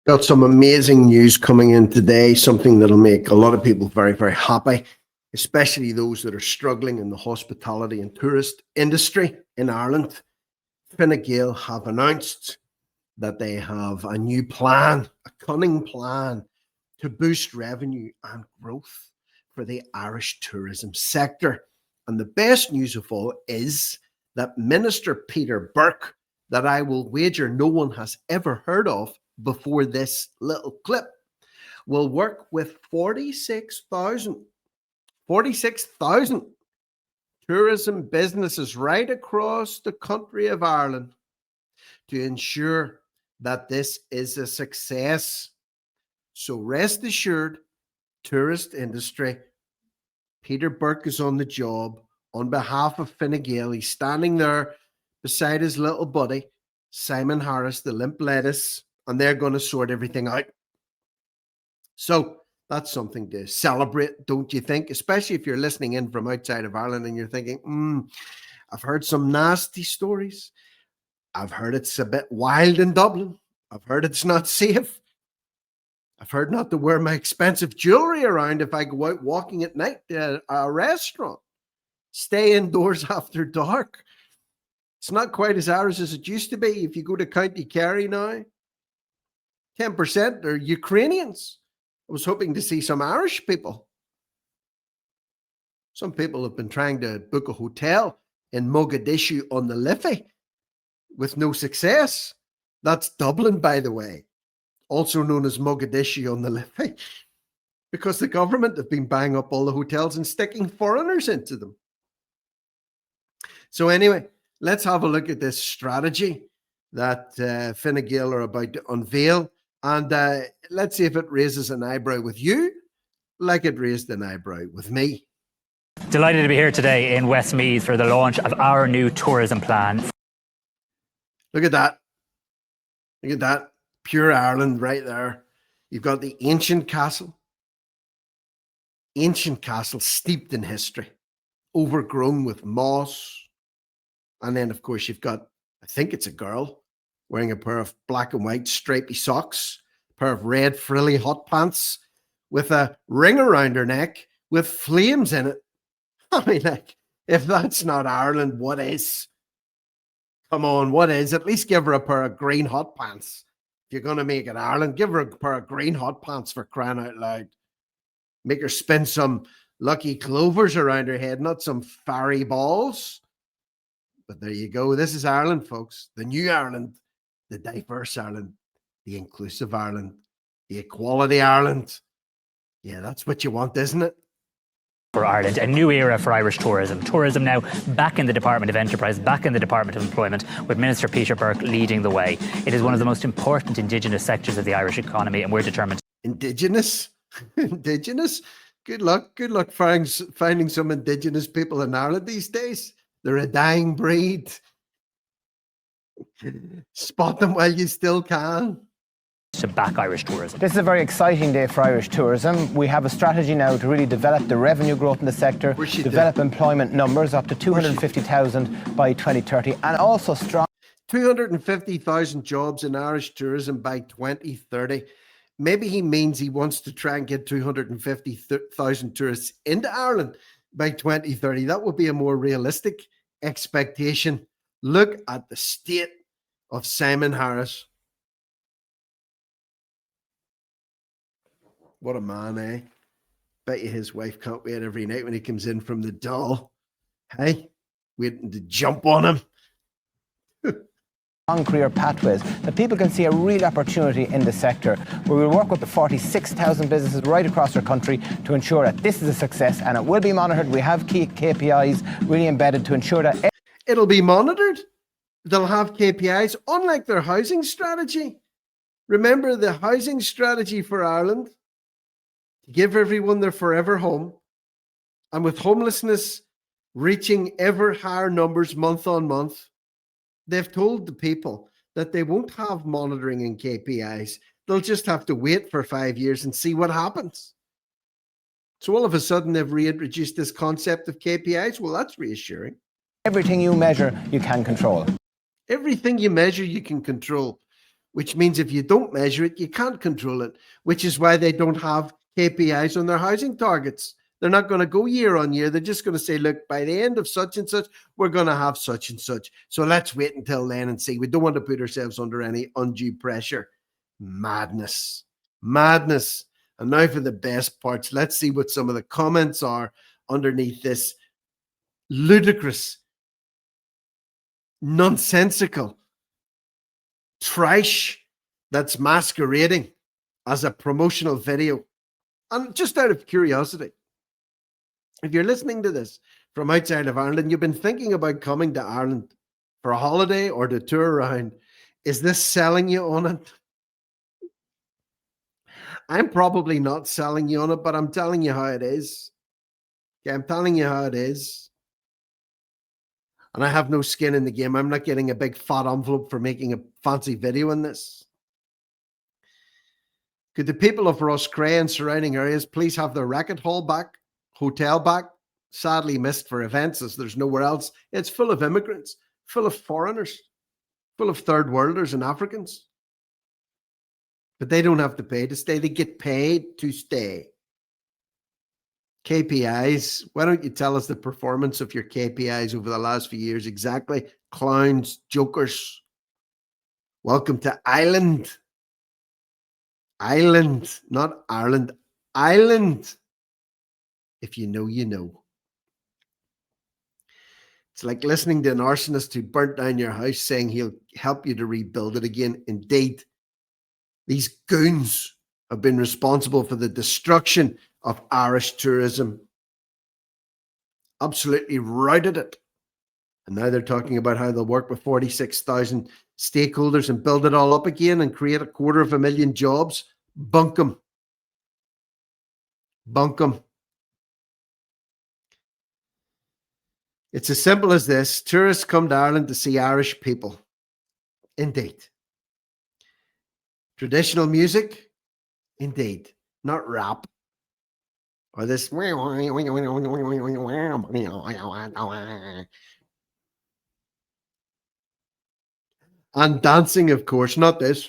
Got some amazing news coming in today, something that'll make a lot of people very, very happy, especially those that are struggling in the hospitality and tourist industry in Ireland. Fine Gael have announced that they have a new plan, a cunning plan to boost revenue and growth for the Irish tourism sector. And the best news of all is that Minister Peter Burke, that I will wager no one has ever heard of before this little clip, will work with 46,000 tourism businesses right across the country of Ireland to ensure that this is a success. So rest assured, tourist industry, Peter Burke is on the job on behalf of Fine Gael. He's standing there beside his little buddy, Simon Harris, the limp lettuce, and they're going to sort everything out. So that's something to celebrate, don't you think? Especially if you're listening in from outside of Ireland and you're thinking, I've heard some nasty stories. I've heard it's a bit wild in Dublin. I've heard it's not safe. I've heard not to wear my expensive jewelry around if I go out walking at night to a restaurant. Stay indoors after dark. It's not quite as Irish as it used to be. If you go to County Kerry now, 10% are Ukrainians. I was hoping to see some Irish people. Some people have been trying to book a hotel in Mogadishu on the Liffey with no success. That's Dublin, by the way, also known as Mogadishu on the Liffey, because the government have been buying up all the hotels and sticking foreigners into them. So anyway, let's have a look at this strategy that Fine Gael are about to unveil. And let's see if it raises an eyebrow with you like it raised an eyebrow with me. Delighted to be here today in Westmeath for the launch of our new tourism plan. Look at that. Look at that. Pure Ireland right there. You've got the ancient castle. Ancient castle steeped in history, overgrown with moss. And then, of course, you've got, I think it's a girl, wearing a pair of black and white stripy socks, a pair of red frilly hot pants with a ring around her neck with flames in it. I mean, like, if that's not Ireland, what is? Come on, what is? At least give her a pair of green hot pants. If you're going to make it Ireland, give her a pair of green hot pants, for crying out loud. Make her spin some lucky clovers around her head, not some fairy balls. But there you go. This is Ireland, folks. The new Ireland. The diverse Ireland, the inclusive Ireland, the equality Ireland. Yeah, that's what you want, isn't it? For Ireland, a new era for Irish tourism. Tourism now back in the Department of Enterprise, back in the Department of Employment, with Minister Peter Burke leading the way. It is one of the most important Indigenous sectors of the Irish economy, and we're determined. Indigenous? Indigenous? Good luck finding some Indigenous people in Ireland these days. They're a dying breed. Spot them while you still can. To back Irish tourism. This is a very exciting day for Irish tourism. We have a strategy now to really develop the revenue growth in the sector, develop employment numbers up to 250,000 by 2030, and also strong 250,000 jobs in Irish tourism by 2030. Maybe he means he wants to try and get 250,000 tourists into Ireland by 2030. That would be a more realistic expectation. Look at the state of Simon Harris. What a man, eh? Bet you his wife can't wait every night when he comes in from the doll. Hey, waiting to jump on him. Long career pathways, that people can see a real opportunity in the sector, where we'll work with the 46,000 businesses right across our country to ensure that this is a success, and it will be monitored. We have key KPIs really embedded to ensure that it'll be monitored. They'll have KPIs, unlike their housing strategy. Remember the housing strategy for Ireland? To give everyone their forever home. And with homelessness reaching ever higher numbers month on month, they've told the people that they won't have monitoring and KPIs. They'll just have to wait for 5 years and see what happens. So all of a sudden, they've reintroduced this concept of KPIs. Well, that's reassuring. Everything you measure, you can control. Everything you measure, you can control. which means if you don't measure it, you can't control it, which is why they don't have KPIs on their housing targets. They're not going to go year on year. They're just going to say, look, by the end of such and such, we're going to have such and such. So let's wait until then and see. We don't want to put ourselves under any undue pressure. Madness. Madness. And now for the best parts. Let's see what some of the comments are underneath this ludicrous, nonsensical trash that's masquerading as a promotional video. And just out of curiosity, if you're listening to this from outside of Ireland, you've been thinking about coming to Ireland for a holiday or to tour around, is this selling you on it? I'm probably not selling you on it, but I'm telling you how it is. Okay, I'm telling you how it is. And I have no skin in the game. I'm not getting a big fat envelope for making a fancy video in this. Could the people of Roscrea and surrounding areas please have their racket hall back, hotel back? Sadly missed for events as there's nowhere else. It's full of immigrants, full of foreigners, full of third worlders and Africans. But they don't have to pay to stay. They get paid to stay. KPIs. Why don't you tell us the performance of your KPIs over the last few years exactly? Clowns, jokers. Welcome to Ireland. Ireland, not Ireland. Ireland. If you know, you know. It's like listening to an arsonist who burnt down your house saying he'll help you to rebuild it again. Indeed, these goons have been responsible for the destruction of Irish tourism. Absolutely routed it. And now they're talking about how they'll work with 46,000 stakeholders and build it all up again and create 250,000 jobs. Bunk 'em. Bunk 'em. It's as simple as this. Tourists come to Ireland to see Irish people. Indeed. Traditional music? Indeed. Not rap. Or this. And dancing, of course, not this.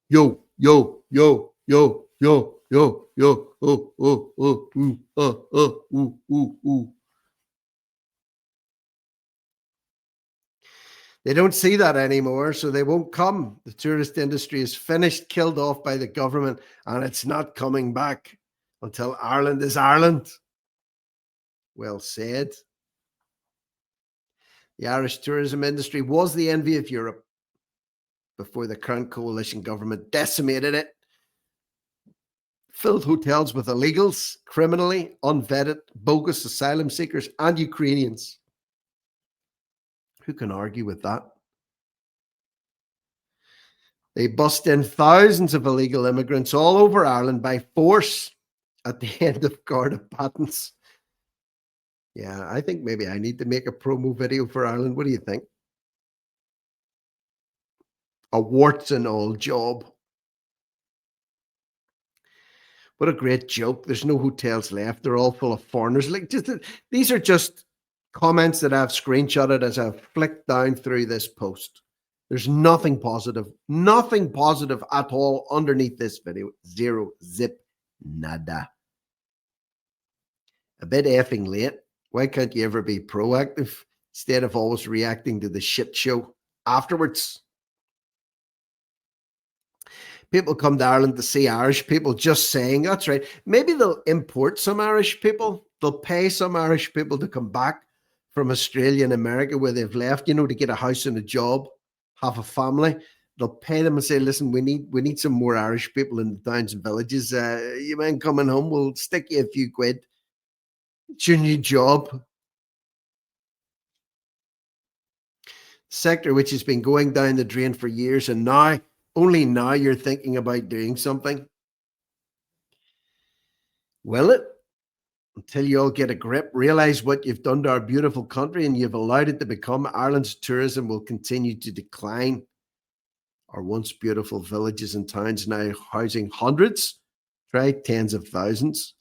Yo, yo, yo, yo, yo, yo, yo, oh, oh, oh, ooh, ooh. They don't see that anymore, so they won't come. The tourist industry is finished, killed off by the government, and it's not coming back until Ireland is Ireland. Well said. The Irish tourism industry was the envy of Europe before the current coalition government decimated it, filled hotels with illegals, criminally, unvetted, bogus asylum seekers, and Ukrainians. Who can argue with that? They bust in thousands of illegal immigrants all over Ireland by force at the end of Garda patents. Yeah, I think maybe I need to make a promo video for Ireland. What do you think? A warts and all job. What a great joke. There's no hotels left. They're all full of foreigners. Like, these are just comments that I've screenshotted as I've flicked down through this post. There's nothing positive at all underneath this video. Zero, zip, nada. A bit effing late. Why can't you ever be proactive instead of always reacting to the shit show afterwards? People come to Ireland to see Irish people, just saying, that's right. Maybe they'll import some Irish people. They'll pay some Irish people to come back from Australia and America where they've left, to get a house and a job, have a family. They'll pay them and say, listen, we need some more Irish people in the towns and villages. You mind coming home? We'll stick you a few quid. It's your new job. Sector which has been going down the drain for years, and only now you're thinking about doing something. Will it? Until you all get a grip, realize what you've done to our beautiful country and you've allowed it to become. Ireland's tourism will continue to decline. Our once beautiful villages and towns now housing hundreds, tens of thousands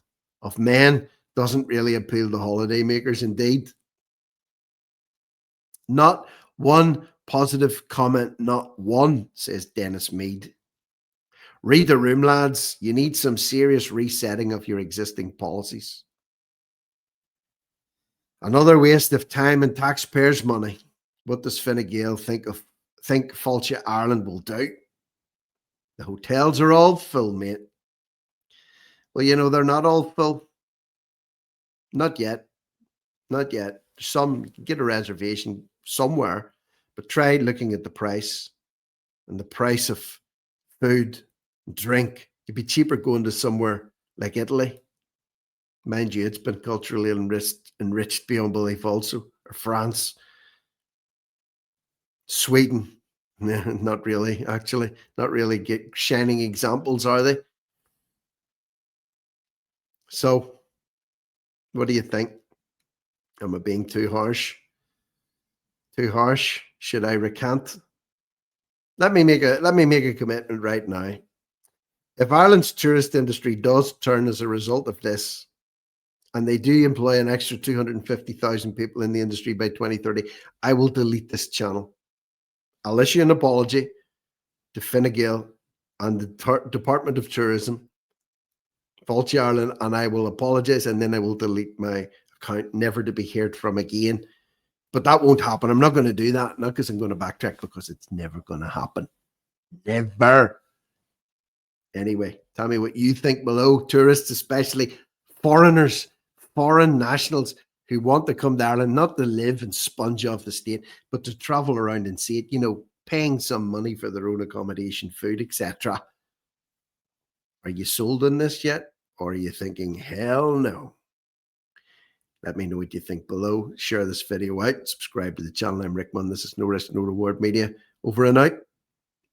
of men doesn't really appeal to holidaymakers. Indeed, not one Positive comment, not one, says Dennis Mead. Read the room, lads. You need some serious resetting of your existing policies. Another waste of time and taxpayers' money. What does Fine Gael think Fáilte Ireland will do? The hotels are all full, mate. Well, you know, they're not all full. Not yet. Not yet. Some, you can get a reservation somewhere, but try looking at the price and the price of food and drink. It'd be cheaper going to somewhere like Italy. Mind you, it's been culturally enriched beyond belief also. Or France. Sweden. Not really, actually. Not really shining examples, are they? So, what do you think? Am I being too harsh? Too harsh? Should I recant? Let me make a commitment right now. If Ireland's tourist industry does turn as a result of this, and they do employ an extra 250,000 people in the industry by 2030, I will delete this channel. I'll issue an apology to Fine Gael and the Department of Tourism, Fáilte Ireland, and I will apologise, and then I will delete my account, never to be heard from again. But that won't happen. I'm not going to do that, not because I'm going to backtrack, because it's never going to happen. Never. Anyway, tell me what you think below. Tourists, especially foreigners, foreign nationals who want to come to Ireland, not to live and sponge off the state, but to travel around and see it, you know, paying some money for their own accommodation, food, etc. Are you sold on this yet? Or are you thinking, hell no? Let me know what you think below. Share this video out. Subscribe to the channel. I'm Rick Munn. This is No Risk, No Reward Media. Over and out.